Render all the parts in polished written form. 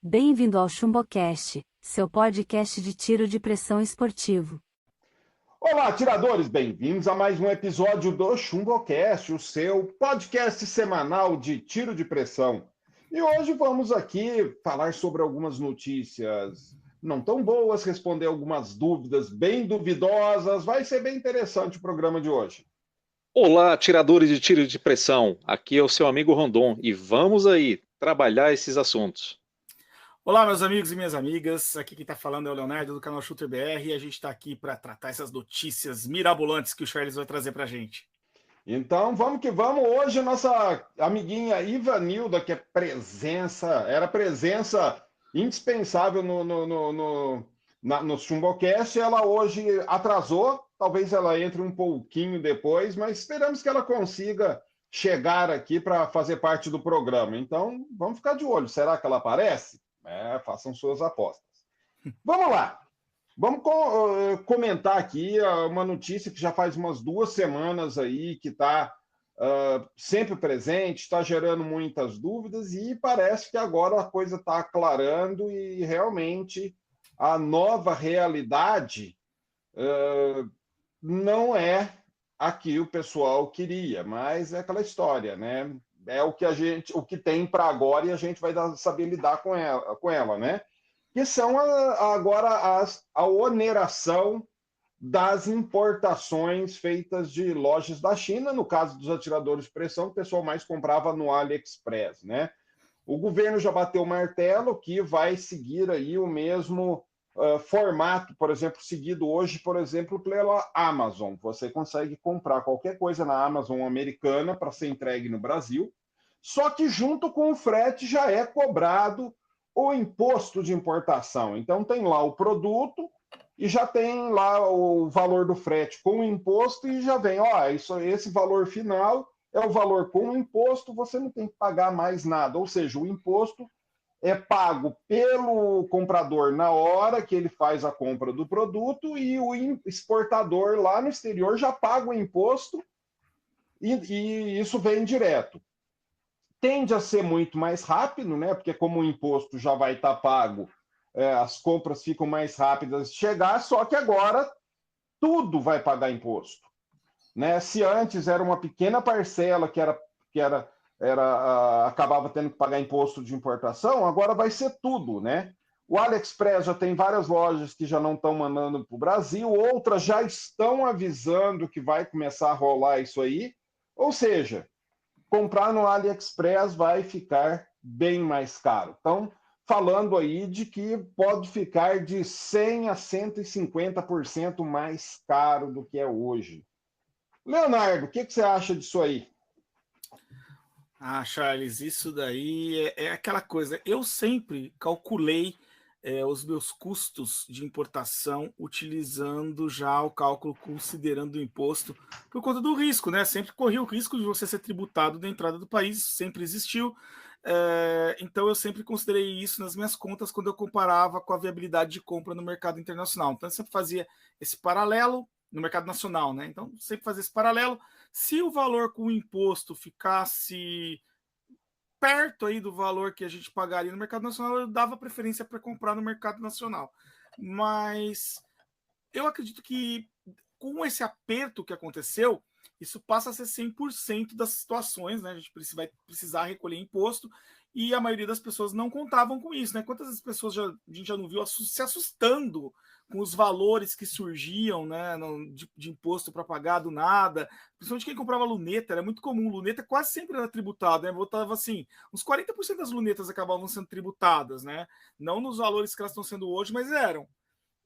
Bem-vindo ao ChumboCast, seu podcast de tiro de pressão esportivo. Olá, atiradores! Bem-vindos a mais um episódio do ChumboCast, o seu podcast semanal de tiro de pressão. E hoje vamos aqui falar sobre algumas notícias não tão boas, responder algumas dúvidas bem duvidosas. Vai ser bem interessante o programa de hoje. Olá, atiradores de tiro de pressão. Aqui é o seu amigo Rondon e vamos aí trabalhar esses assuntos. Olá, meus amigos e minhas amigas. Aqui quem está falando é o Leonardo do canal Shooter BR e a gente está aqui para tratar essas notícias mirabolantes que o Charles vai trazer para a gente. Então, vamos que vamos. Hoje, a nossa amiguinha Ivanilda, que era presença indispensável no ChumboCast, ela hoje atrasou. Talvez ela entre um pouquinho depois, mas esperamos que ela consiga chegar aqui para fazer parte do programa. Então, vamos ficar de olho. Será que ela aparece? Façam suas apostas. Vamos lá. Vamos comentar aqui uma notícia que já faz umas 2 semanas aí, que está sempre presente, está gerando muitas dúvidas e parece que agora a coisa está aclarando e realmente a nova realidade não é a que o pessoal queria, mas é aquela história, né? É o que tem para agora e a gente vai saber lidar com ela, né? Que são agora a oneração das importações feitas de lojas da China. No caso dos atiradores de pressão, o pessoal mais comprava no AliExpress, né? O governo já bateu o martelo que vai seguir aí o mesmo formato, por exemplo, seguido hoje, por exemplo, pela Amazon. Você consegue comprar qualquer coisa na Amazon americana para ser entregue no Brasil, só que junto com o frete já é cobrado o imposto de importação. Então tem lá o produto e já tem lá o valor do frete com o imposto e já vem, esse valor final é o valor com o imposto, você não tem que pagar mais nada. Ou seja, o imposto é pago pelo comprador na hora que ele faz a compra do produto e o exportador lá no exterior já paga o imposto e isso vem direto. Tende a ser muito mais rápido, né? Porque como o imposto já vai estar pago, as compras ficam mais rápidas de chegar, só que agora tudo vai pagar imposto, né? Se antes era uma pequena parcela acabava tendo que pagar imposto de importação, agora vai ser tudo, né? O AliExpress já tem várias lojas que já não estão mandando para o Brasil, outras já estão avisando que vai começar a rolar isso aí, ou seja, comprar no AliExpress vai ficar bem mais caro. Então, falando aí de que pode ficar de 100% a 150% mais caro do que é hoje. Leonardo, o que você acha disso aí? Charles, isso daí é aquela coisa. Eu sempre calculei os meus custos de importação utilizando já o cálculo considerando o imposto por conta do risco, né? Sempre corri o risco de você ser tributado da entrada do país, sempre existiu. Então eu sempre considerei isso nas minhas contas quando eu comparava com a viabilidade de compra no mercado internacional. Então eu sempre fazia esse paralelo no mercado nacional, né? Então sempre fazia esse paralelo. Se o valor com o imposto ficasse perto aí do valor que a gente pagaria no mercado nacional, eu dava preferência para comprar no mercado nacional. Mas eu acredito que com esse aperto que aconteceu, isso passa a ser 100% das situações, né? A gente vai precisar recolher imposto e a maioria das pessoas não contavam com isso, né? Quantas pessoas a gente já não viu se assustando com os valores que surgiam, né, de imposto para pagar do nada, principalmente quem comprava luneta, era muito comum, luneta quase sempre era tributada, né? Voltava assim, uns 40% das lunetas acabavam sendo tributadas, né? Não nos valores que elas estão sendo hoje, mas eram.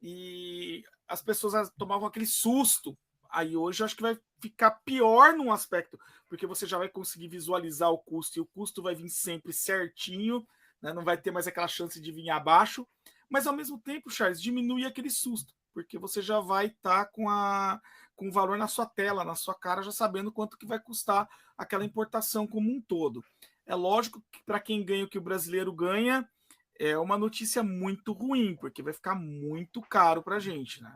E as pessoas tomavam aquele susto. Aí hoje eu acho que vai ficar pior num aspecto, porque você já vai conseguir visualizar o custo, e o custo vai vir sempre certinho, né? Não vai ter mais aquela chance de vir abaixo, mas ao mesmo tempo, Charles, diminui aquele susto, porque você já vai estar com o valor na sua tela, na sua cara, já sabendo quanto que vai custar aquela importação como um todo. É lógico que para quem ganha o que o brasileiro ganha, é uma notícia muito ruim, porque vai ficar muito caro para a gente, né?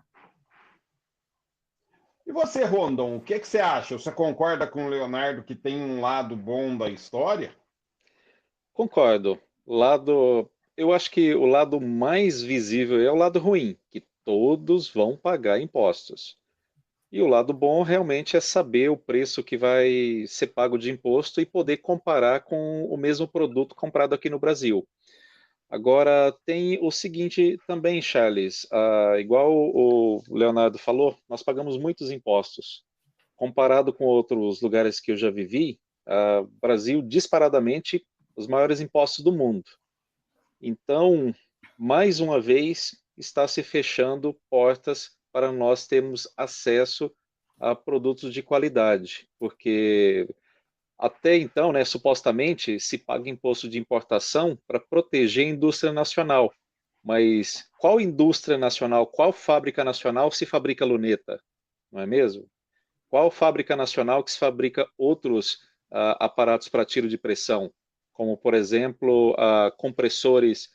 E você, Rondon, o que você acha? Você concorda com o Leonardo que tem um lado bom da história? Concordo. Lado eu acho que o lado mais visível é o lado ruim, que todos vão pagar impostos. E o lado bom realmente é saber o preço que vai ser pago de imposto e poder comparar com o mesmo produto comprado aqui no Brasil. Agora, tem o seguinte também, Charles, igual o Leonardo falou, nós pagamos muitos impostos. Comparado com outros lugares que eu já vivi, Brasil, disparadamente, os maiores impostos do mundo. Então, mais uma vez, está se fechando portas para nós termos acesso a produtos de qualidade, porque até então, né, supostamente, se paga imposto de importação para proteger a indústria nacional. Mas qual indústria nacional, qual fábrica nacional se fabrica luneta? Não é mesmo? Qual fábrica nacional que se fabrica outros aparatos para tiro de pressão? Como, por exemplo, compressores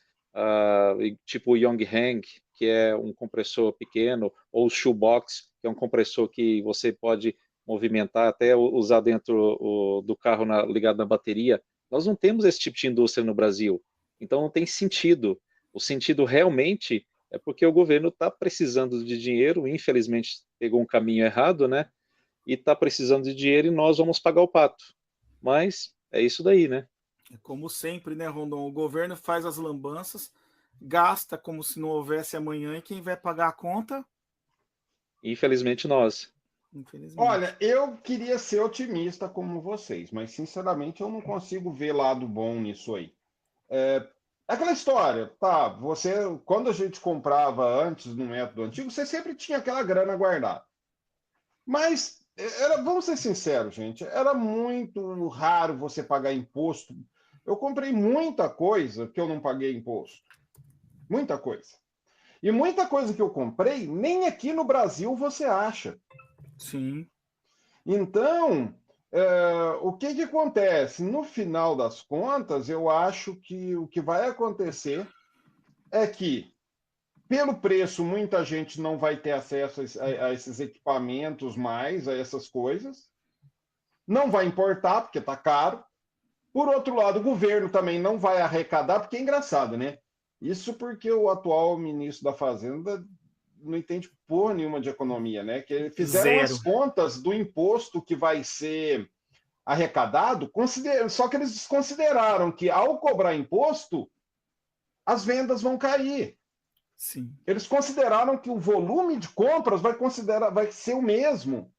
tipo o Yonghang, que é um compressor pequeno, ou o Shoebox, que é um compressor que você pode movimentar, até usar dentro do carro ligado na bateria. Nós não temos esse tipo de indústria no Brasil. Então não tem sentido. O sentido realmente é porque o governo está precisando de dinheiro, infelizmente pegou um caminho errado, né? E está precisando de dinheiro e nós vamos pagar o pato. Mas é isso daí, né? Como sempre, né, Rondon? O governo faz as lambanças, gasta como se não houvesse amanhã, e quem vai pagar a conta? Infelizmente nós. Infelizmente. Olha, eu queria ser otimista como vocês, mas sinceramente eu não consigo ver lado bom nisso aí. Aquela história, tá? Quando a gente comprava antes no método antigo, você sempre tinha aquela grana guardada. Mas vamos ser sinceros, gente, era muito raro você pagar imposto. Eu comprei muita coisa que eu não paguei imposto. Muita coisa. E muita coisa que eu comprei, nem aqui no Brasil você acha. Sim. Então, o que acontece? No final das contas, eu acho que o que vai acontecer é que, pelo preço, muita gente não vai ter acesso a esses equipamentos mais, a essas coisas. Não vai importar, porque está caro. Por outro lado, o governo também não vai arrecadar, porque é engraçado, né? Isso porque o atual ministro da Fazenda não entende porra nenhuma de economia, né? Que fizeram as contas do imposto que vai ser arrecadado, só que eles desconsideraram que, ao cobrar imposto, as vendas vão cair. Sim. Eles consideraram que o volume de compras vai ser o mesmo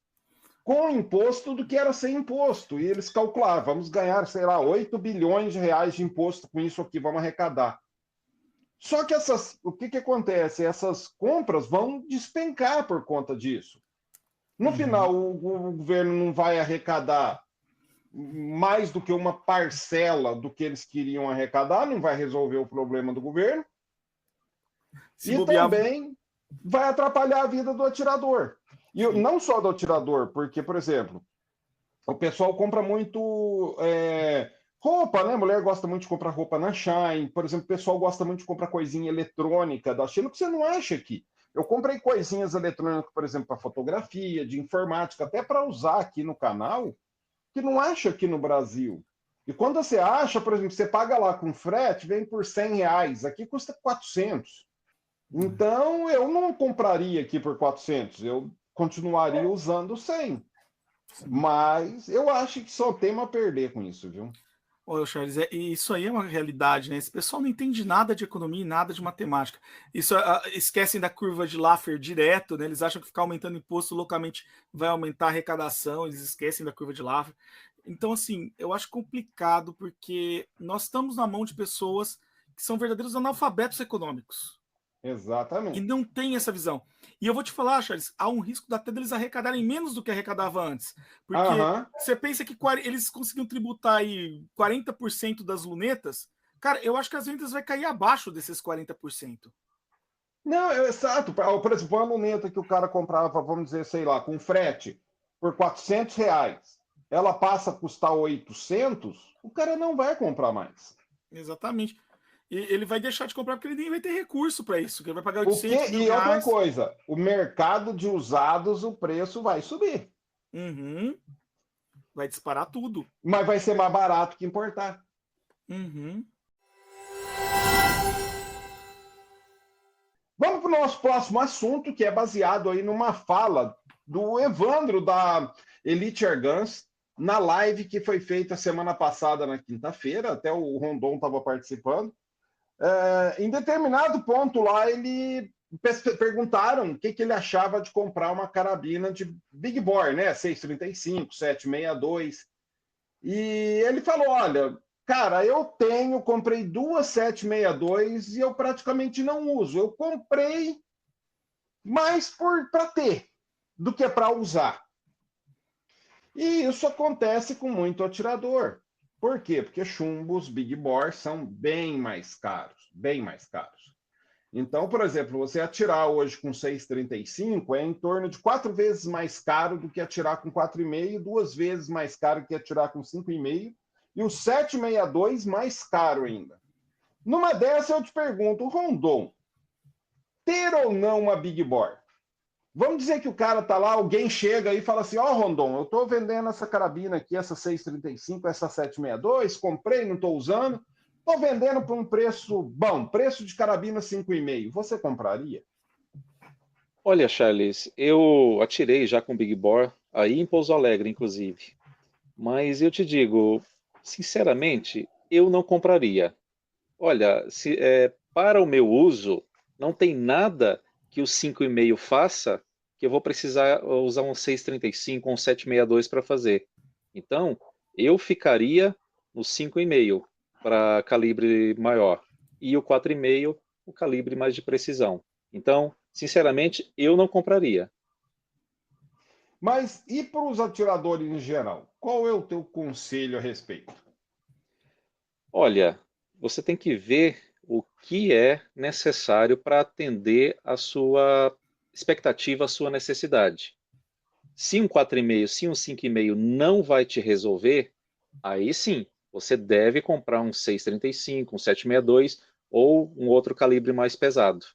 com imposto do que era sem imposto. E eles calcularam, vamos ganhar, sei lá, 8 bilhões de reais de imposto com isso aqui, vamos arrecadar. Só que o que acontece? Essas compras vão despencar por conta disso. No final, o governo não vai arrecadar mais do que uma parcela do que eles queriam arrecadar, não vai resolver o problema do governo. Também vai atrapalhar a vida do atirador. E não só do atirador, porque, por exemplo, o pessoal compra muito roupa, né? Mulher gosta muito de comprar roupa na Shein. Por exemplo, o pessoal gosta muito de comprar coisinha eletrônica da China, que você não acha aqui. Eu comprei coisinhas eletrônicas, por exemplo, para fotografia, de informática, até para usar aqui no canal, que não acha aqui no Brasil. E quando você acha, por exemplo, você paga lá com frete, vem por R$100. Aqui custa 400. Então, eu não compraria aqui por 400. Eu continuaria usando 100. Mas eu acho que só tem a perder com isso, viu? Ô, Charles, isso aí é uma realidade, né? Esse pessoal não entende nada de economia e nada de matemática. Esquecem da curva de Laffer direto, né? Eles acham que ficar aumentando imposto localmente vai aumentar a arrecadação, eles esquecem da curva de Laffer. Então, assim, eu acho complicado porque nós estamos na mão de pessoas que são verdadeiros analfabetos econômicos. Exatamente. E não tem essa visão. E eu vou te falar, Charles, há um risco até deles arrecadarem menos do que arrecadava antes. Porque você pensa que eles conseguiram tributar aí 40% das lunetas. Cara, eu acho que as vendas vai cair abaixo desses 40%. Não, exato. Por exemplo, uma luneta que o cara comprava, vamos dizer, sei lá, com frete, por R$400, ela passa a custar 800, o cara não vai comprar mais. Exatamente. Ele vai deixar de comprar porque ele nem vai ter recurso para isso, que ele vai pagar 800 mil E reais. outra coisa, o mercado de usados, o preço vai subir. Vai disparar tudo. Mas vai ser mais barato que importar. nosso próximo assunto, que é baseado aí numa fala do Evandro, da Elite Air Guns, na live que foi feita semana passada, na quinta-feira, até o Rondon estava participando. Em determinado ponto lá, perguntaram o que ele achava de comprar uma carabina de Big Bore, né? 635, 762. E ele falou, olha, cara, comprei duas 762 e eu praticamente não uso. Eu comprei mais para ter do que para usar. E isso acontece com muito atirador. Por quê? Porque chumbos Big Bore são bem mais caros, bem mais caros. Então, por exemplo, você atirar hoje com 6,35 é em torno de 4 vezes mais caro do que atirar com 4,5, 2 vezes mais caro que atirar com 5,5, e o 7,62 mais caro ainda. Numa dessa eu te pergunto, Rondon, ter ou não uma Big Bore? Vamos dizer que o cara tá lá, alguém chega aí e fala assim, Rondon, eu tô vendendo essa carabina aqui, essa 6,35, essa 7,62, comprei, não tô usando, tô vendendo por um preço bom, preço de carabina 5,5. Você compraria? Olha, Charles, eu atirei já com Big Bore, aí em Pouso Alegre, inclusive. Mas eu te digo, sinceramente, eu não compraria. Olha, para o meu uso, não tem nada que o 5,5 faça que eu vou precisar usar um 6,35 ou um 7,62 para fazer. Então, eu ficaria no 5,5 para calibre maior e o 4,5 o calibre mais de precisão. Então, sinceramente, eu não compraria. Mas e para os atiradores em geral? Qual é o teu conselho a respeito? Olha, você tem que ver o que é necessário para atender a sua expectativa, a sua necessidade. Se um 4,5, se um 5,5 não vai te resolver, aí sim, você deve comprar um 6,35, um 7,62 ou um outro calibre mais pesado.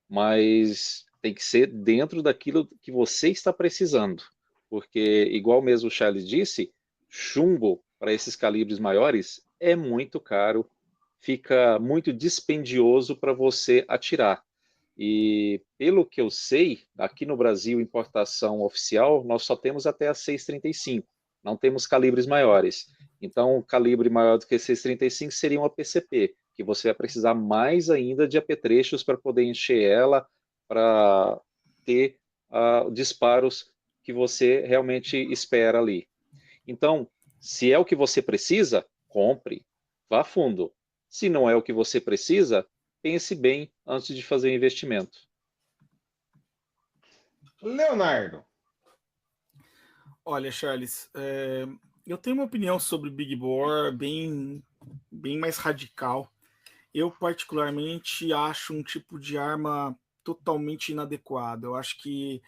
Mas tem que ser dentro daquilo que você está precisando. Porque, igual mesmo o Charles disse, chumbo para esses calibres maiores é muito caro, fica muito dispendioso para você atirar. E pelo que eu sei, aqui no Brasil, importação oficial, nós só temos até a 6,35, não temos calibres maiores. Então, o calibre maior do que 6,35 seria uma PCP, que você vai precisar mais ainda de apetrechos para poder encher ela, para ter disparos que você realmente espera ali. Então, se é o que você precisa, compre, vá a fundo. Se não é o que você precisa, pense bem antes de fazer o investimento. Leonardo. Olha, Charles, eu tenho uma opinião sobre Big Bore bem mais radical. Eu, particularmente, acho um tipo de arma totalmente inadequado. Eu acho que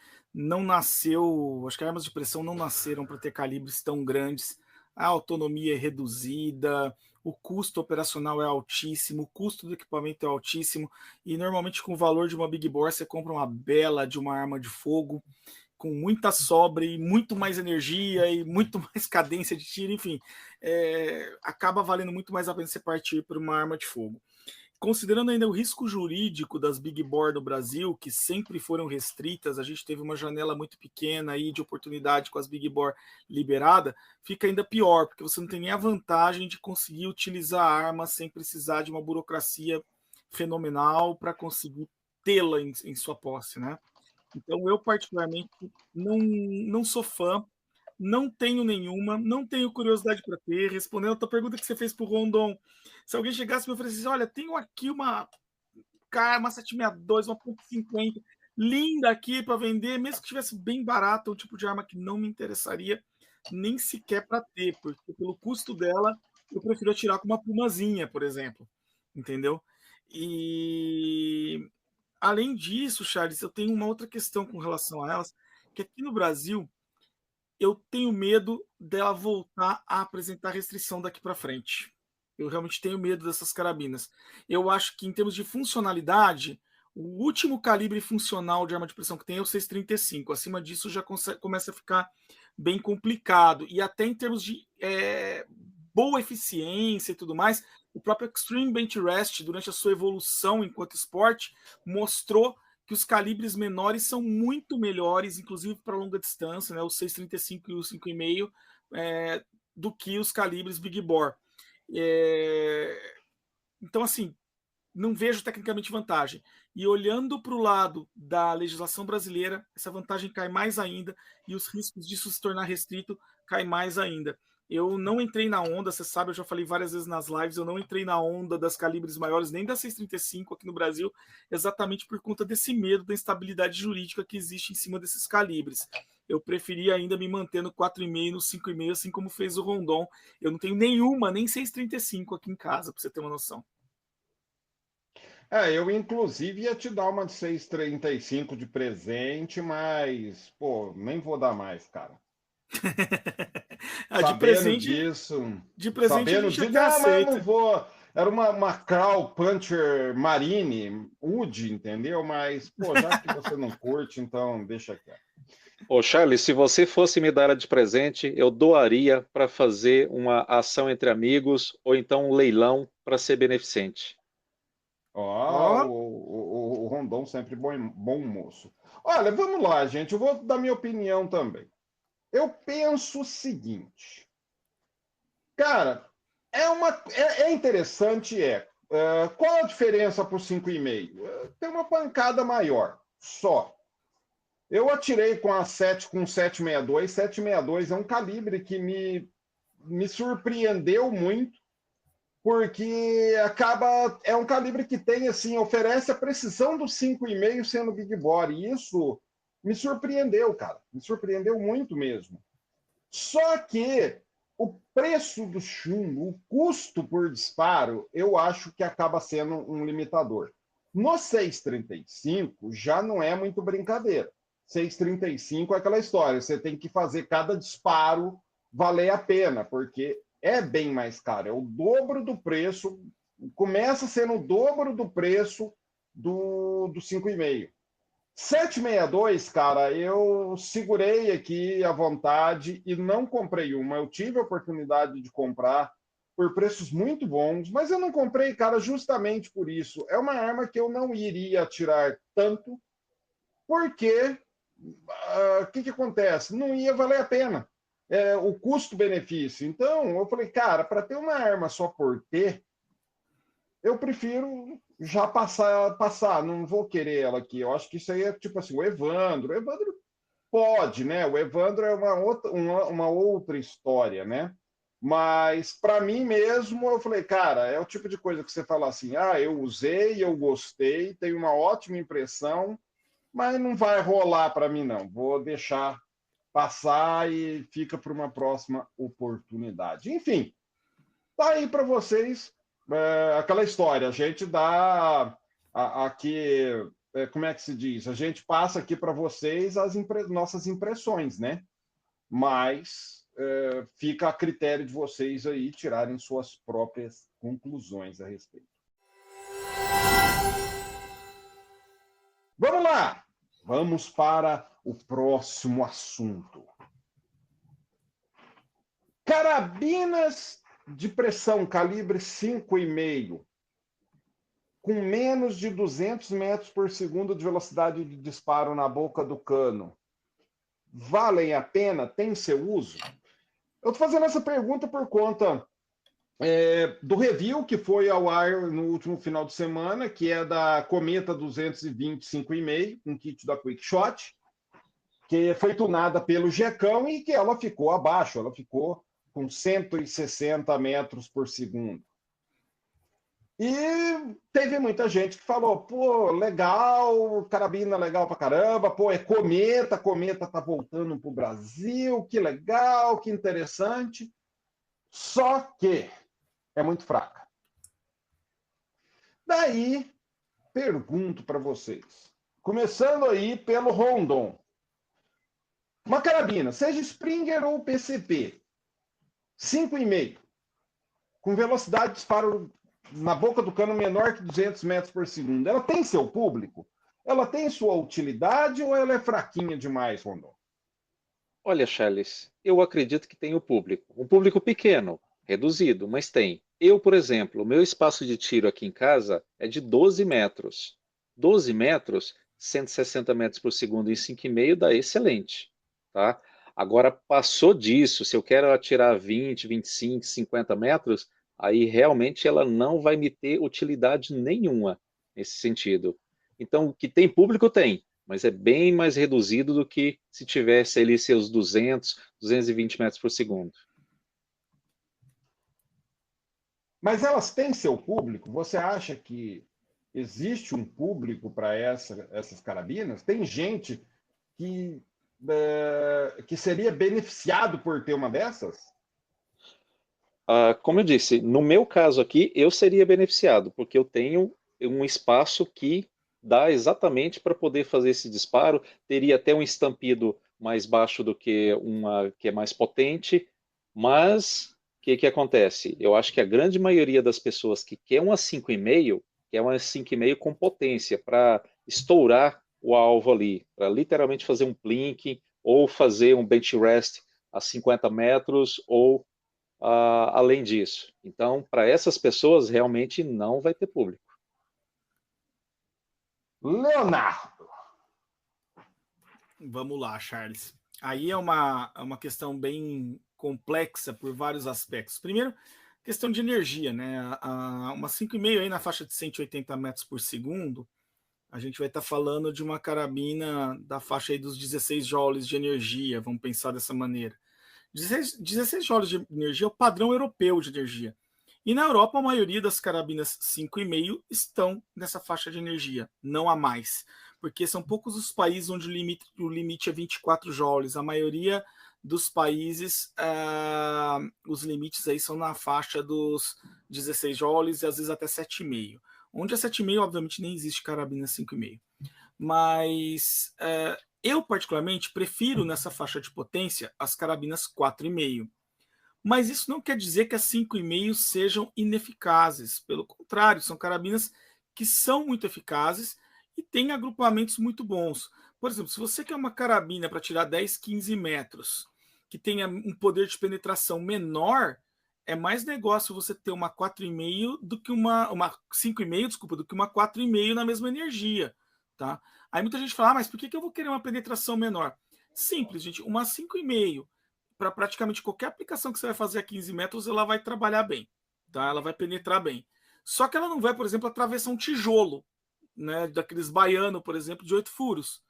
acho que armas de pressão não nasceram para ter calibres tão grandes. A autonomia é reduzida, o custo operacional é altíssimo, o custo do equipamento é altíssimo, e normalmente com o valor de uma Big Bore você compra uma bela de uma arma de fogo, com muita sobra e muito mais energia e muito mais cadência de tiro, enfim, acaba valendo muito mais a pena você partir para uma arma de fogo. Considerando ainda o risco jurídico das Big Bore no Brasil, que sempre foram restritas, a gente teve uma janela muito pequena aí de oportunidade com as Big Bore liberada, fica ainda pior, porque você não tem nem a vantagem de conseguir utilizar a arma sem precisar de uma burocracia fenomenal para conseguir tê-la em sua posse, né? Então, eu particularmente não sou fã, não tenho nenhuma, não tenho curiosidade para ter. Respondendo a tua pergunta que você fez para o Rondon, se alguém chegasse e me oferecesse, olha, tenho aqui uma 762, uma .50, linda aqui para vender, mesmo que tivesse bem barato, é um tipo de arma que não me interessaria nem sequer para ter, porque pelo custo dela, eu prefiro atirar com uma plumazinha, por exemplo, entendeu? E além disso, Charles, eu tenho uma outra questão com relação a elas, que aqui no Brasil eu tenho medo dela voltar a apresentar restrição daqui para frente. Eu realmente tenho medo dessas carabinas. Eu acho que, em termos de funcionalidade, o último calibre funcional de arma de pressão que tem é o 6,35. Acima disso já começa a ficar bem complicado. E até em termos de boa eficiência e tudo mais, o próprio Extreme Bench Rest, durante a sua evolução enquanto esporte, mostrou que os calibres menores são muito melhores, inclusive para longa distância, né, o 6,35 e o 5,5, do que os calibres Big Bore. Então, assim, não vejo tecnicamente vantagem. E olhando para o lado da legislação brasileira, essa vantagem cai mais ainda e os riscos disso se tornar restrito caem mais ainda. Eu não entrei na onda, você sabe, eu já falei várias vezes nas lives, eu não entrei na onda das calibres maiores, nem da 6,35 aqui no Brasil, exatamente por conta desse medo da instabilidade jurídica que existe em cima desses calibres. Eu preferia ainda me manter no 4,5 e no 5,5, assim como fez o Rondon. Eu não tenho nenhuma, nem 6,35 aqui em casa, para você ter uma noção. Eu inclusive ia te dar uma de 6,35 de presente, mas, pô, nem vou dar mais, cara. De Sabendo presente, disso, de presente a sabendo gente disso, até mas eu aceita. não vou. Era uma Crown Puncher Marine, Wood, entendeu? Mas, pô, já que você não curte, então deixa quieto. Ô, Charles, se você fosse me dar ela de presente, eu doaria para fazer uma ação entre amigos ou então um leilão para ser beneficente. Ó, Ó, o Rondon sempre bom moço. Olha, vamos lá, gente. Eu vou dar minha opinião também. Eu penso o seguinte. Cara, é interessante, qual a diferença para o 5,5? Tem uma pancada maior, só. Eu atirei com a 7, com 7,62. 7,62 é um calibre que me surpreendeu muito, porque é um calibre que tem, assim, oferece a precisão do 5,5 sendo Big Bore. E isso me surpreendeu, cara. Me surpreendeu muito mesmo. Só que o preço do chumbo, o custo por disparo, eu acho que acaba sendo um limitador. No 6,35 já não é muito brincadeira. 6,35 é aquela história, você tem que fazer cada disparo valer a pena, porque é bem mais caro, é o dobro do preço, começa sendo o dobro do preço do 5,5. 7,62, cara, eu segurei aqui à vontade e não comprei uma. Eu tive a oportunidade de comprar por preços muito bons, mas eu não comprei, cara, justamente por isso. É uma arma que eu não iria atirar tanto, porque o que acontece? Não ia valer a pena. O custo-benefício. Então, eu falei, cara, para ter uma arma só por ter, eu prefiro já passar, não vou querer ela aqui. Eu acho que isso aí é tipo assim, o Evandro. O Evandro pode, né? O Evandro é uma outra história, né? Mas para mim mesmo, eu falei, cara, é o tipo de coisa que você fala assim, eu usei, eu gostei, tenho uma ótima impressão, mas não vai rolar para mim, não. Vou deixar passar e fica para uma próxima oportunidade. Enfim, tá aí para vocês aquela história. A gente dá aqui, como é que se diz? A gente passa aqui para vocês as nossas impressões, né? Mas fica a critério de vocês aí tirarem suas próprias conclusões a respeito. Vamos lá! Vamos para o próximo assunto. Carabinas de pressão calibre 5,5 com menos de 200 metros por segundo de velocidade de disparo na boca do cano, valem a pena? Tem seu uso? Eu estou fazendo essa pergunta por conta do review que foi ao ar no último final de semana, que é da Cometa 220 5,5, um kit da Quickshot, que foi tunada pelo Jecão e que ela ficou abaixo, ela ficou com 160 metros por segundo. E teve muita gente que falou, pô, legal, carabina legal pra caramba, pô, é Cometa tá voltando pro Brasil, que legal, que interessante. Só que é muito fraca. Daí, pergunto para vocês, começando aí pelo Rondon. Uma carabina, seja Springer ou PCP, 5,5, com velocidade de disparo na boca do cano menor que 200 metros por segundo, ela tem seu público? Ela tem sua utilidade ou ela é fraquinha demais, Rondon? Olha, Charles, eu acredito que tem o público. Um público pequeno, reduzido, mas tem. Eu, por exemplo, o meu espaço de tiro aqui em casa é de 12 metros. 12 metros, 160 metros por segundo em 5,5 dá excelente, tá? Agora, passou disso, se eu quero atirar 20, 25, 50 metros, aí realmente ela não vai me ter utilidade nenhuma nesse sentido. Então, que tem público, tem, mas é bem mais reduzido do que se tivesse ali seus 200, 220 metros por segundo. Mas elas têm seu público? Você acha que existe um público para essas carabinas? Tem gente que seria beneficiado por ter uma dessas? Como eu disse, no meu caso aqui, eu seria beneficiado, porque eu tenho um espaço que dá exatamente para poder fazer esse disparo, teria até um estampido mais baixo do que uma que é mais potente, mas o que acontece? Eu acho que a grande maioria das pessoas que quer uma 5,5, quer uma 5,5 com potência para estourar o alvo ali, para literalmente fazer um plinking ou fazer um bench rest a 50 metros ou além disso. Então, para essas pessoas, realmente não vai ter público. Leonardo. Vamos lá, Charles. Aí é uma questão bem complexa por vários aspectos. Primeiro, questão de energia, né? Uma 5,5 aí na faixa de 180 metros por segundo, a gente vai estar falando de uma carabina da faixa aí dos 16 joules de energia, vamos pensar dessa maneira. 16 joules de energia é o padrão europeu de energia. E na Europa, a maioria das carabinas 5,5 estão nessa faixa de energia, não há mais. Porque são poucos os países onde o limite é 24 joules. A maioria dos países, os limites aí são na faixa dos 16 joules e às vezes até 7,5. Onde é 7,5, obviamente, nem existe carabina 5,5. Mas eu, particularmente, prefiro nessa faixa de potência as carabinas 4,5. Mas isso não quer dizer que as 5,5 sejam ineficazes. Pelo contrário, são carabinas que são muito eficazes e têm agrupamentos muito bons. Por exemplo, se você quer uma carabina para tirar 10, 15 metros, que tenha um poder de penetração menor, é mais negócio você ter uma 4,5 do que uma 5,5, desculpa, do que uma 4,5 na mesma energia, tá? Aí muita gente fala, mas por que eu vou querer uma penetração menor? Simples, gente, uma 5,5 para praticamente qualquer aplicação que você vai fazer a 15 metros, ela vai trabalhar bem, tá? Ela vai penetrar bem. Só que ela não vai, por exemplo, atravessar um tijolo, né, daqueles baiano, por exemplo, de 8 furos.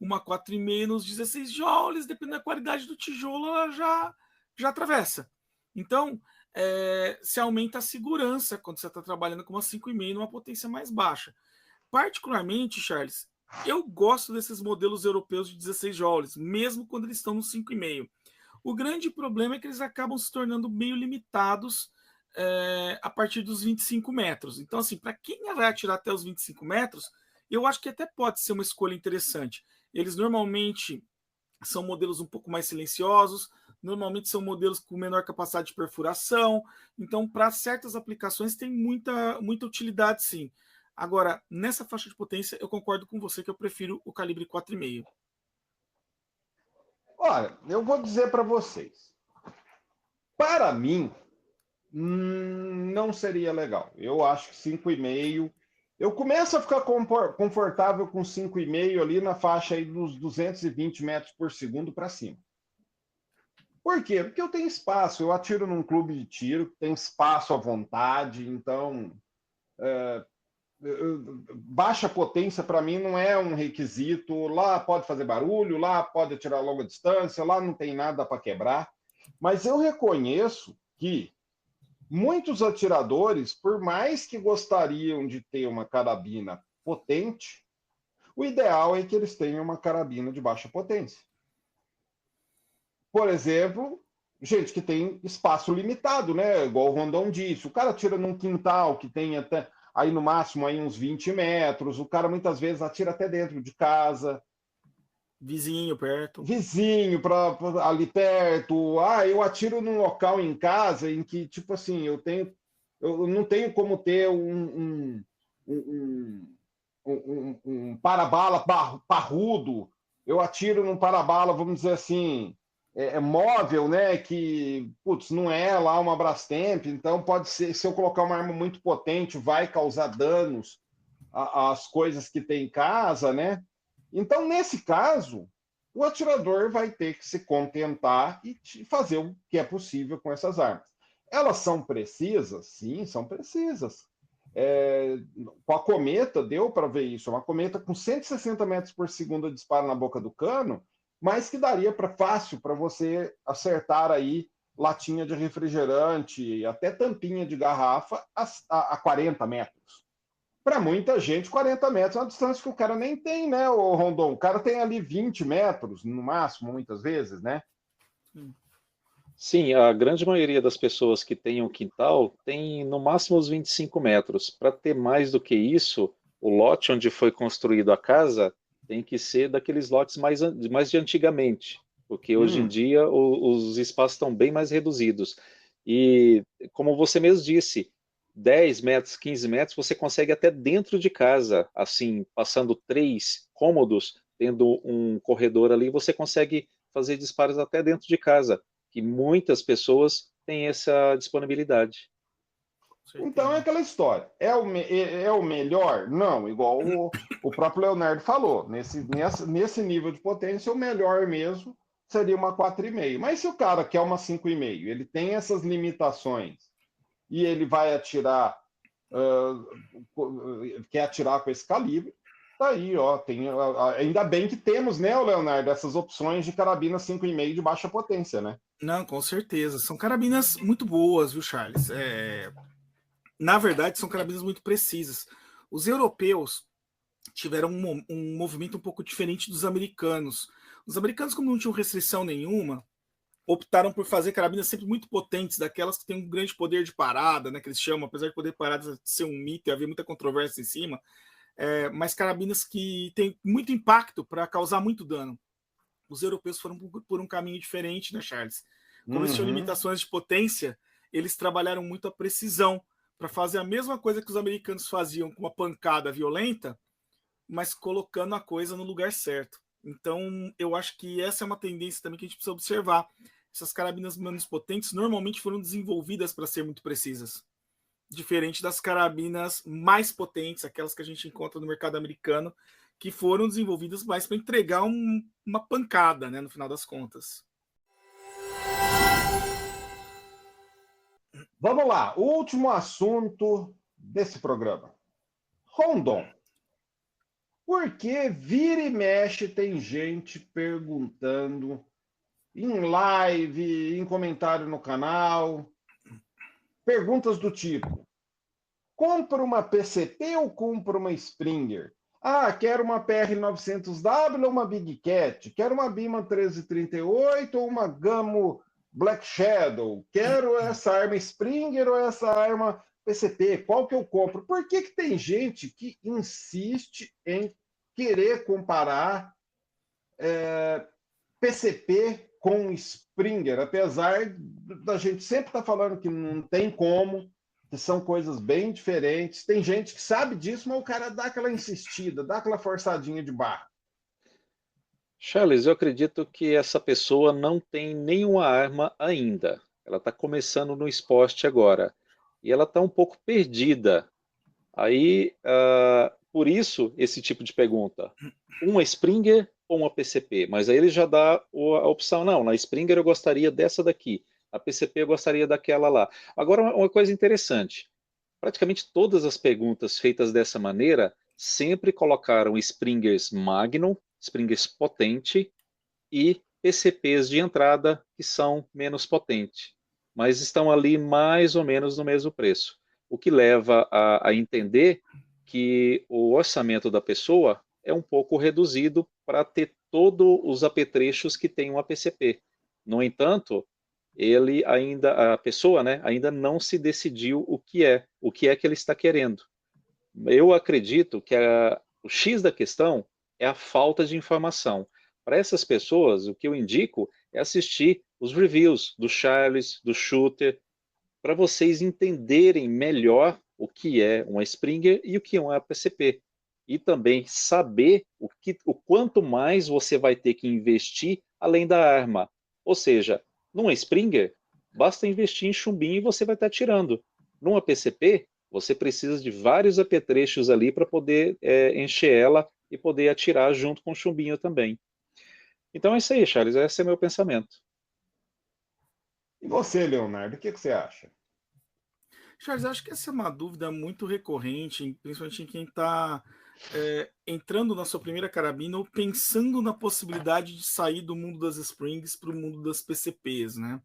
Uma 4,5 nos 16 joules, dependendo da qualidade do tijolo, ela já atravessa. Então, se aumenta a segurança quando você está trabalhando com uma 5,5 numa potência mais baixa. Particularmente, Charles, eu gosto desses modelos europeus de 16 joules, mesmo quando eles estão no 5,5. O grande problema é que eles acabam se tornando meio limitados a partir dos 25 metros. Então, assim, para quem vai atirar até os 25 metros, eu acho que até pode ser uma escolha interessante. Eles normalmente são modelos um pouco mais silenciosos, normalmente são modelos com menor capacidade de perfuração. Então, para certas aplicações, tem muita utilidade, sim. Agora, nessa faixa de potência, eu concordo com você que eu prefiro o calibre 4,5. Olha, eu vou dizer para vocês. Para mim, não seria legal. Eu acho que 5,5. Eu começo a ficar confortável com 5,5 ali na faixa aí dos 220 metros por segundo para cima. Por quê? Porque eu tenho espaço. Eu atiro num clube de tiro, tem espaço à vontade, então baixa potência para mim não é um requisito. Lá pode fazer barulho, lá pode atirar a longa distância, lá não tem nada para quebrar. Mas eu reconheço que muitos atiradores, por mais que gostariam de ter uma carabina potente, o ideal é que eles tenham uma carabina de baixa potência. Por exemplo, gente que tem espaço limitado, né? Igual o Rondon disse, o cara atira num quintal que tem até aí no máximo aí uns 20 metros, o cara muitas vezes atira até dentro de casa. Vizinho perto. Vizinho ali perto. Eu atiro num local em casa em que, tipo assim, eu não tenho como ter um para-bala parrudo. Eu atiro num para-bala, vamos dizer assim, móvel, né? Que, putz, não é lá uma Brastemp, então pode ser, se eu colocar uma arma muito potente, vai causar danos às coisas que tem em casa, né? Então, nesse caso, o atirador vai ter que se contentar e fazer o que é possível com essas armas. Elas são precisas? Sim, são precisas. Com a cometa deu para ver isso. Uma cometa com 160 metros por segundo de disparo na boca do cano, mas que daria fácil para você acertar aí latinha de refrigerante, até tampinha de garrafa a 40 metros. Para muita gente, 40 metros é uma distância que o cara nem tem, né, o Rondon? O cara tem ali 20 metros, no máximo, muitas vezes, né? Sim, a grande maioria das pessoas que têm um quintal tem no máximo os 25 metros. Para ter mais do que isso, o lote onde foi construído a casa tem que ser daqueles lotes mais de antigamente, porque hoje em dia os espaços estão bem mais reduzidos. E, como você mesmo disse, 10 metros, 15 metros, você consegue até dentro de casa, assim, passando 3 cômodos, tendo um corredor ali, você consegue fazer disparos até dentro de casa, que muitas pessoas têm essa disponibilidade. Então é aquela história. É o melhor? Não, igual o próprio Leonardo falou. Nesse nível de potência, o melhor mesmo seria uma 4,5. Mas se o cara quer uma 5,5, ele tem essas limitações e ele vai atirar, quer atirar com esse calibre, tá aí, ó. Ainda bem que temos, né, Leonardo, essas opções de carabina 5,5 de baixa potência, né? Não, com certeza. São carabinas muito boas, viu, Charles? Na verdade, são carabinas muito precisas. Os europeus tiveram um movimento um pouco diferente dos americanos. Os americanos, como não tinham restrição nenhuma, optaram por fazer carabinas sempre muito potentes, daquelas que têm um grande poder de parada, né, que eles chamam, apesar de poder de parada ser um mito e haver muita controvérsia em cima, mas carabinas que têm muito impacto para causar muito dano. Os europeus foram por um caminho diferente, né, Charles? Como eles tinham limitações de potência, eles trabalharam muito a precisão para fazer a mesma coisa que os americanos faziam com uma pancada violenta, mas colocando a coisa no lugar certo. Então, eu acho que essa é uma tendência também que a gente precisa observar. Essas carabinas menos potentes normalmente foram desenvolvidas para ser muito precisas, diferente das carabinas mais potentes, aquelas que a gente encontra no mercado americano, que foram desenvolvidas mais para entregar uma pancada, né, no final das contas. Vamos lá, o último assunto desse programa. Rondon. Por que vira e mexe tem gente perguntando em live, em comentário no canal, perguntas do tipo: compra uma PCP ou compra uma Springer? Ah, quero uma PR900W ou uma Big Cat? Quero uma Bima 1338 ou uma Gamo Black Shadow? Quero essa arma Springer ou essa arma PCP? Qual que eu compro? Por que tem gente que insiste em querer comparar PCP com Springer, apesar da gente sempre estar falando que não tem como, que são coisas bem diferentes. Tem gente que sabe disso, mas o cara dá aquela insistida, dá aquela forçadinha de barra. Charles, eu acredito que essa pessoa não tem nenhuma arma ainda. Ela está começando no esporte agora. E ela está um pouco perdida. Aí, por isso, esse tipo de pergunta. Uma Springer ou uma PCP? Mas aí ele já dá a opção. Não, na Springer eu gostaria dessa daqui. A PCP eu gostaria daquela lá. Agora, uma coisa interessante. Praticamente todas as perguntas feitas dessa maneira sempre colocaram Springers Magnum, Springers potente e PCPs de entrada que são menos potentes, mas estão ali mais ou menos no mesmo preço, o que leva a entender que o orçamento da pessoa é um pouco reduzido para ter todos os apetrechos que tem uma PCP. No entanto, a pessoa, né, ainda não se decidiu o que é que ele está querendo. Eu acredito que o X da questão é a falta de informação. Para essas pessoas, o que eu indico é assistir os reviews do Charles, do Shooter, para vocês entenderem melhor o que é uma Springer e o que é uma PCP. E também saber o quanto mais você vai ter que investir além da arma. Ou seja, numa Springer, basta investir em chumbinho e você vai estar tirando. Numa PCP, você precisa de vários apetrechos ali para poder encher ela e poder atirar junto com o chumbinho também. Então é isso aí, Charles, esse é meu pensamento. E você, Leonardo, o que você acha? Charles, eu acho que essa é uma dúvida muito recorrente, principalmente em quem está entrando na sua primeira carabina ou pensando na possibilidade de sair do mundo das Springs para o mundo das PCPs, né?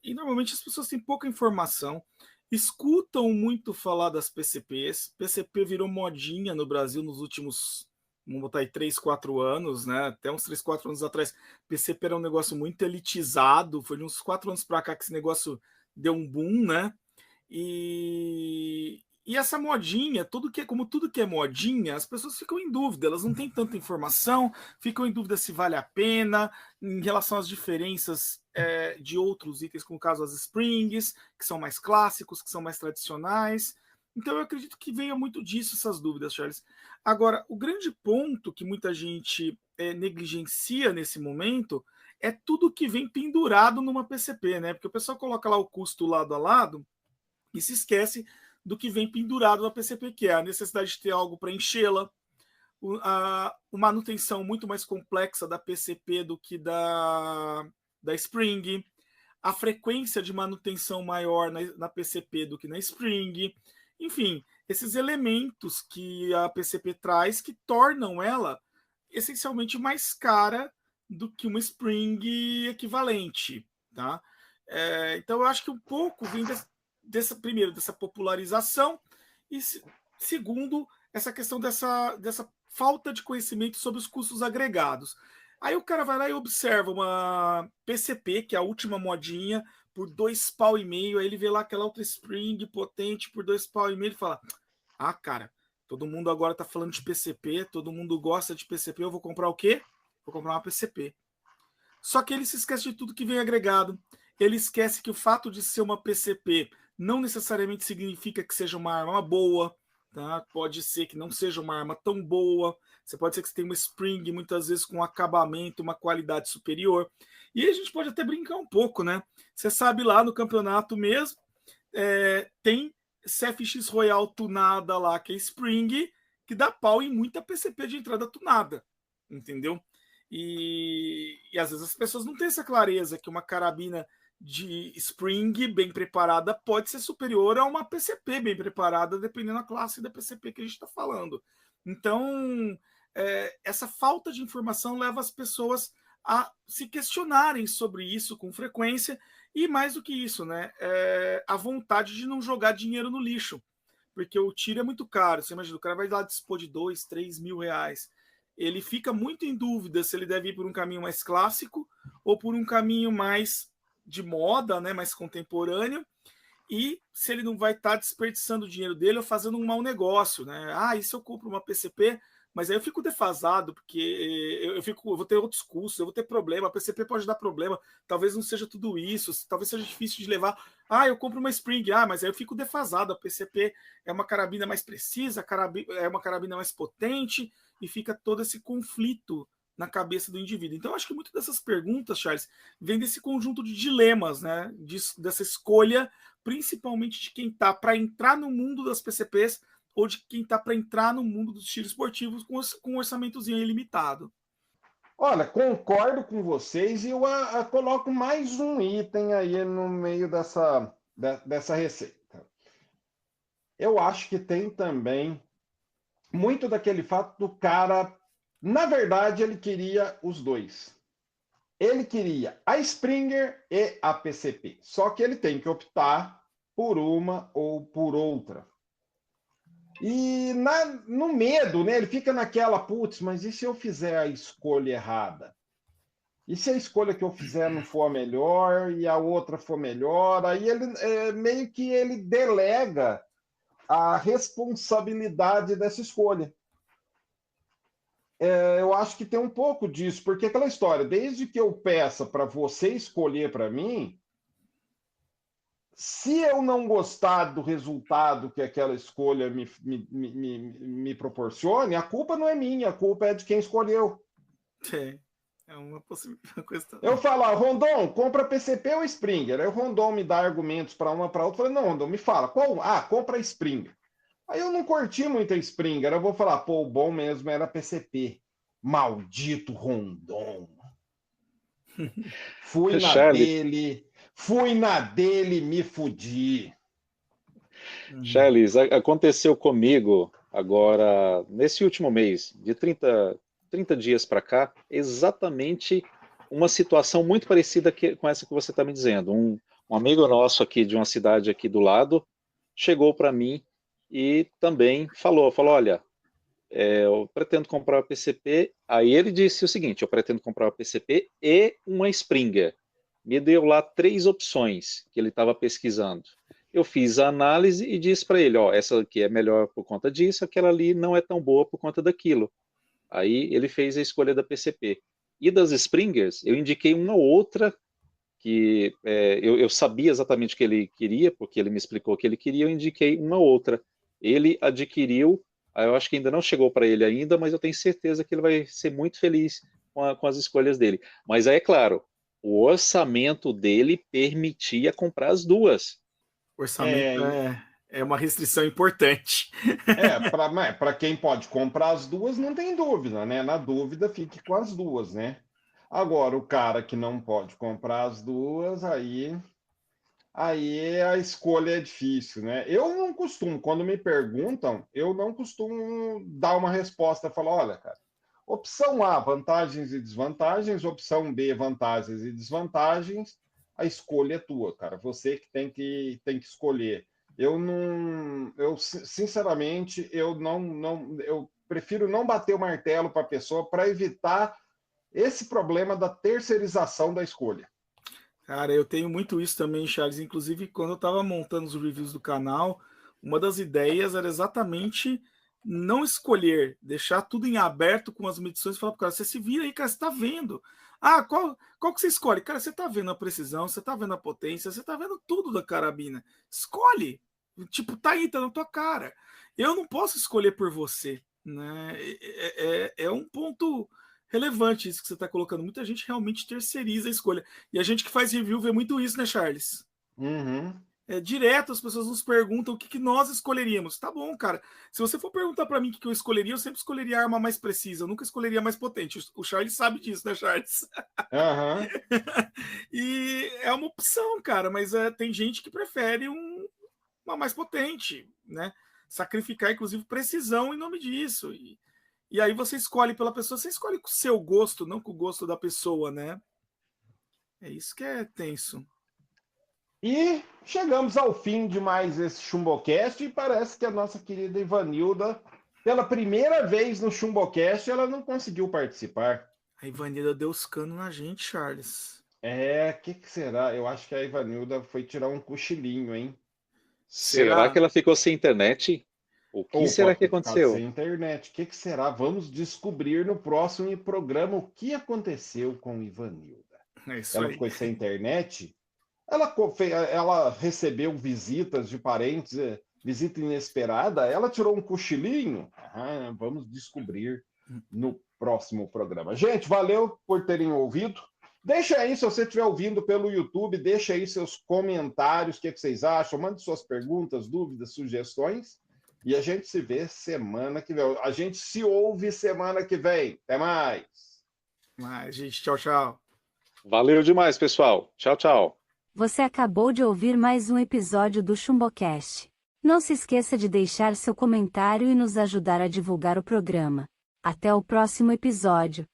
E normalmente as pessoas têm pouca informação, escutam muito falar das PCPs. PCP virou modinha no Brasil nos últimos, vamos botar aí, 3, 4 anos, né? Até uns 3, 4 anos atrás, PCP era um negócio muito elitizado, foi de uns 4 anos para cá que esse negócio deu um boom, né? E essa modinha, como tudo que é modinha, as pessoas ficam em dúvida, elas não têm tanta informação, ficam em dúvida se vale a pena, em relação às diferenças de outros itens, como o caso das Springs, que são mais clássicos, que são mais tradicionais. Então eu acredito que venha muito disso, essas dúvidas, Charles. Agora, o grande ponto que muita gente negligencia nesse momento é tudo que vem pendurado numa PCP, né? Porque o pessoal coloca lá o custo lado a lado e se esquece do que vem pendurado na PCP, que é a necessidade de ter algo para enchê-la, a manutenção muito mais complexa da PCP do que da Spring, a frequência de manutenção maior na PCP do que na Spring, enfim, esses elementos que a PCP traz que tornam ela essencialmente mais cara do que uma Spring equivalente, tá? Então eu acho que um pouco vem primeiro dessa popularização e segundo essa questão dessa falta de conhecimento sobre os custos agregados. Aí o cara vai lá e observa uma PCP, que é a última modinha, por R$2,5, aí ele vê lá aquela outra Spring potente por R$2,5 e fala: ah, cara, todo mundo agora tá falando de PCP, todo mundo gosta de PCP, eu vou comprar o quê? Vou comprar uma PCP. Só que ele se esquece de tudo que vem agregado. Ele esquece que o fato de ser uma PCP não necessariamente significa que seja uma arma boa, tá? Pode ser que não seja uma arma tão boa. Você pode ser que você tenha uma Spring, muitas vezes com acabamento, uma qualidade superior. E a gente pode até brincar um pouco, né? Você sabe lá no campeonato mesmo, tem CFX Royal tunada lá, que é Spring, que dá pau em muita PCP de entrada tunada, entendeu? E às vezes as pessoas não têm essa clareza que uma carabina de Spring bem preparada pode ser superior a uma PCP bem preparada, dependendo da classe da PCP que a gente está falando. Então, essa falta de informação leva as pessoas a se questionarem sobre isso com frequência e, mais do que isso, né, a vontade de não jogar dinheiro no lixo, porque o tiro é muito caro. Você imagina, o cara vai lá dispor de 2, 3 mil reais. Ele fica muito em dúvida se ele deve ir por um caminho mais clássico ou por um caminho mais de moda, né, mais contemporâneo, e se ele não vai estar desperdiçando o dinheiro dele ou fazendo um mau negócio, né? Ah, e se eu compro uma PCP, mas aí eu fico defasado, porque eu vou ter outros custos, eu vou ter problema, a PCP pode dar problema, talvez não seja tudo isso, talvez seja difícil de levar. Ah, eu compro uma Spring, mas aí eu fico defasado, a PCP é uma carabina mais precisa, é uma carabina mais potente, e fica todo esse conflito na cabeça do indivíduo. Então, acho que muitas dessas perguntas, Charles, vem desse conjunto de dilemas, né? Dessa escolha, principalmente de quem está para entrar no mundo das PCPs ou de quem está para entrar no mundo dos tiros esportivos com um orçamentozinho ilimitado. Olha, concordo com vocês e eu coloco mais um item aí no meio dessa receita. Eu acho que tem também muito daquele fato do cara, na verdade, ele queria os dois. Ele queria a Springer e a PCP, só que ele tem que optar por uma ou por outra. E no medo, né, ele fica naquela, putz, mas e se eu fizer a escolha errada? E se a escolha que eu fizer não for a melhor e a outra for melhor? Aí ele meio que ele delega a responsabilidade dessa escolha. Eu acho que tem um pouco disso, porque aquela história, desde que eu peça para você escolher para mim, se eu não gostar do resultado que aquela escolha me proporcione, a culpa não é minha, a culpa é de quem escolheu. É uma possível questão. Eu falo, Rondon, compra PCP ou Springer? Aí o Rondon me dá argumentos para uma para outra. Eu falei, não, Rondon, me fala, qual? Ah, compra a Springer. Aí eu não curti muito a Springer. Eu vou falar, pô, o bom mesmo era PCP. Maldito Rondon. Fui na dele, me fudi. Charles, aconteceu comigo agora, nesse último mês, de 30 dias para cá, exatamente uma situação muito parecida com essa que você está me dizendo. Um amigo nosso aqui de uma cidade aqui do lado chegou para mim e também falou, olha, eu pretendo comprar uma PCP. Aí ele disse o seguinte, eu pretendo comprar uma PCP e uma Springer. Me deu lá 3 opções que ele estava pesquisando. Eu fiz a análise e disse para ele, ó, essa aqui é melhor por conta disso, aquela ali não é tão boa por conta daquilo. Aí ele fez a escolha da PCP. E das Springers, eu indiquei uma outra que eu sabia exatamente o que ele queria, porque ele me explicou o que ele queria, eu indiquei uma outra. Ele adquiriu, eu acho que ainda não chegou para ele ainda, mas eu tenho certeza que ele vai ser muito feliz com as escolhas dele. Mas aí, é claro, o orçamento dele permitia comprar as duas. Orçamento é uma restrição importante. Para quem pode comprar as duas, não tem dúvida, né? Na dúvida, fique com as duas, né? Agora, o cara que não pode comprar as duas, aí a escolha é difícil, né? Eu não costumo, quando me perguntam, eu não costumo dar uma resposta, falar, olha, cara, opção A, vantagens e desvantagens, opção B, vantagens e desvantagens, a escolha é tua, cara, você que tem que escolher. Sinceramente, eu prefiro não bater o martelo para a pessoa para evitar esse problema da terceirização da escolha. Cara, eu tenho muito isso também, Charles. Inclusive, quando eu estava montando os reviews do canal, uma das ideias era exatamente não escolher, deixar tudo em aberto com as medições e falar para o cara, você se vira aí, cara, você está vendo. Ah, qual que você escolhe? Cara, você está vendo a precisão, você está vendo a potência, você está vendo tudo da carabina. Escolhe. Tipo, tá aí, tá na tua cara. Eu não posso escolher por você, né? É um ponto relevante isso que você está colocando. Muita gente realmente terceiriza a escolha. E a gente que faz review vê muito isso, né, Charles? Uhum. Direto as pessoas nos perguntam o que nós escolheríamos. Tá bom, cara. Se você for perguntar para mim o que eu escolheria, eu sempre escolheria a arma mais precisa. Eu nunca escolheria a mais potente. O Charles sabe disso, né, Charles? Uhum. E é uma opção, cara. Mas tem gente que prefere uma mais potente, né? Sacrificar, inclusive, precisão em nome disso. E aí você escolhe pela pessoa, você escolhe com o seu gosto, não com o gosto da pessoa, né? É isso que é tenso. E chegamos ao fim de mais esse Chumbocast e parece que a nossa querida Ivanilda, pela primeira vez no Chumbocast, ela não conseguiu participar. A Ivanilda deu os canos na gente, Charles. O que será? Eu acho que a Ivanilda foi tirar um cochilinho, hein? Será que ela ficou sem internet? O que será que aconteceu? Sem internet. O que será? Vamos descobrir no próximo programa o que aconteceu com Ivanilda. Ela ficou sem internet? Ela recebeu visitas de parentes, visita inesperada? Ela tirou um cochilinho? Vamos descobrir no próximo programa. Gente, valeu por terem ouvido. Deixa aí, se você estiver ouvindo pelo YouTube, deixa aí seus comentários, o que vocês acham, mande suas perguntas, dúvidas, sugestões. E a gente se vê semana que vem. A gente se ouve semana que vem. Até mais. Gente, tchau, tchau. Valeu demais, pessoal. Tchau, tchau. Você acabou de ouvir mais um episódio do Chumbocast. Não se esqueça de deixar seu comentário e nos ajudar a divulgar o programa. Até o próximo episódio.